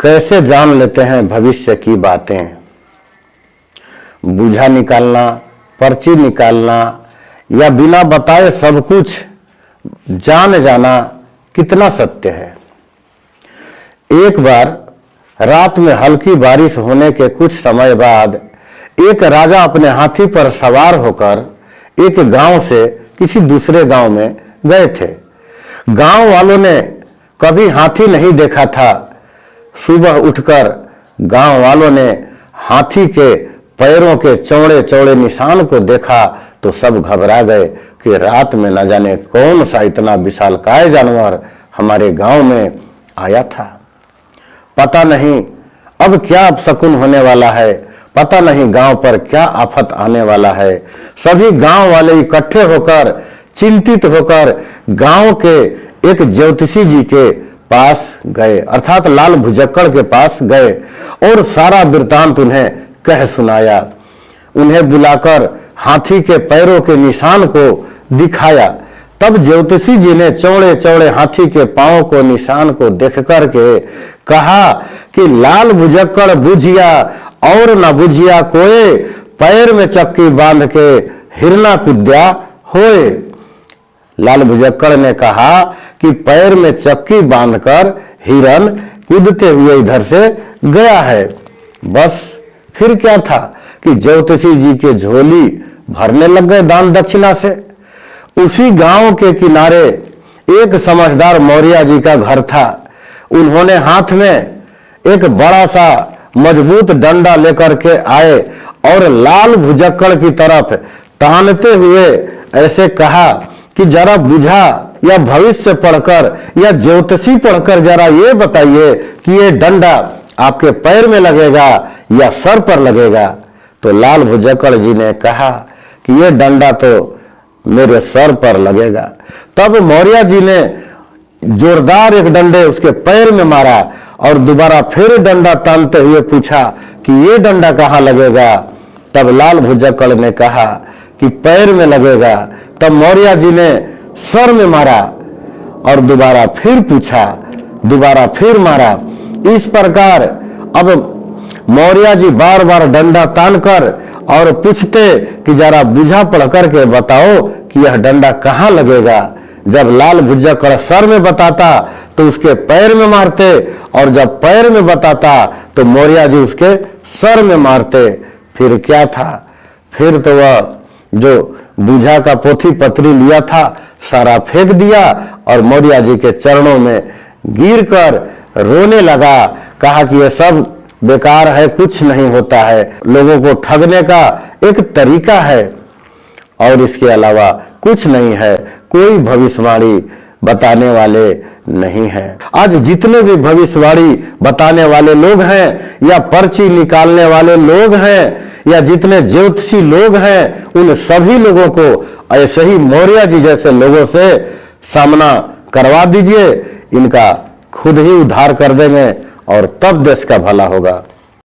कैसे जान लेते हैं भविष्य की बातें। बूझा निकालना, पर्ची निकालना या बिना बताए सब कुछ जान जाना कितना सत्य है। एक बार रात में हल्की बारिश होने के कुछ समय बाद एक राजा अपने हाथी पर सवार होकर एक गांव से किसी दूसरे गांव में गए थे। गांव वालों ने कभी हाथी नहीं देखा था। सुबह उठकर गांव वालों ने हाथी के पैरों के चौड़े चौड़े निशान को देखा तो सब घबरा गए कि रात में न जाने कौन सा इतना विशालकाय जानवर हमारे गांव में आया था। पता नहीं अब क्या अपशकुन होने वाला है, पता नहीं गांव पर क्या आफत आने वाला है। सभी गांव वाले इकट्ठे होकर चिंतित होकर गांव के एक ज्योतिषी जी के पास गए, अर्थात लाल भुजक्कड़ के पास गए और सारा वृत्तांत उन्हें कह सुनाया। उन्हें बुलाकर हाथी के पैरों के निशान को दिखाया। तब ज्योतिषी जी ने चौड़े चौड़े हाथी के पांव को निशान को देख करके कहा कि लाल भुजक्कड़ बुझिया और न बुझिया कोई, पैर में चक्की बांध के हिरना कुद्या होए। लाल भुजक्कड़ ने कहा कि पैर में चक्की बांधकर हिरन कूदते हुए इधर से गया है। बस फिर क्या था कि ज्योतिषी जी के झोली भरने लग गए दान दक्षिणा से। उसी गांव के किनारे एक समझदार मौर्य जी का घर था। उन्होंने हाथ में एक बड़ा सा मजबूत डंडा लेकर के आए और लाल भुजक्कड़ की तरफ तानते हुए ऐसे कहा कि जरा बुझा या भविष्य पढ़कर या ज्योतिषी पढ़कर जरा ये बताइए कि ये डंडा आपके पैर में लगेगा या सर पर लगेगा। तो लाल भुजक्कड़ जी ने कहा कि ये डंडा तो मेरे सर पर लगेगा। तब मौर्य जी ने जोरदार एक डंडे उसके पैर में मारा और दोबारा फिर डंडा तानते हुए पूछा कि ये डंडा कहाँ लगेगा। तब लाल भुजक्कड़ ने कहा कि पैर में लगेगा। तब मौर्य जी ने सर में मारा और दोबारा फिर पूछा, दोबारा फिर मारा। इस प्रकार अब मौर्य जी बार बार डंडा तानकर और पूछते कि जरा बुझा पढ़ करके बताओ कि यह डंडा कहाँ लगेगा। जब लाल भुजक्कड़ सर में बताता तो उसके पैर में मारते और जब पैर में बताता तो मौर्य जी उसके सर में मारते। फिर क्या था, फिर तो वह जो बूझा का पोथी पत्री लिया था सारा फेंक दिया और मौर्य जी के चरणों में गिरकर रोने लगा। कहा कि यह सब बेकार है, कुछ नहीं होता है, लोगों को ठगने का एक तरीका है और इसके अलावा कुछ नहीं है, कोई भविष्यवाणी बताने वाले नहीं है। आज जितने भी भविष्यवाणी बताने वाले लोग हैं या पर्ची निकालने वाले लोग हैं या जितने ज्योतिषी लोग हैं, उन सभी लोगों को ऐसे ही मौर्य जी जैसे लोगों से सामना करवा दीजिए। इनका खुद ही उद्धार कर देंगे और तब देश का भला होगा।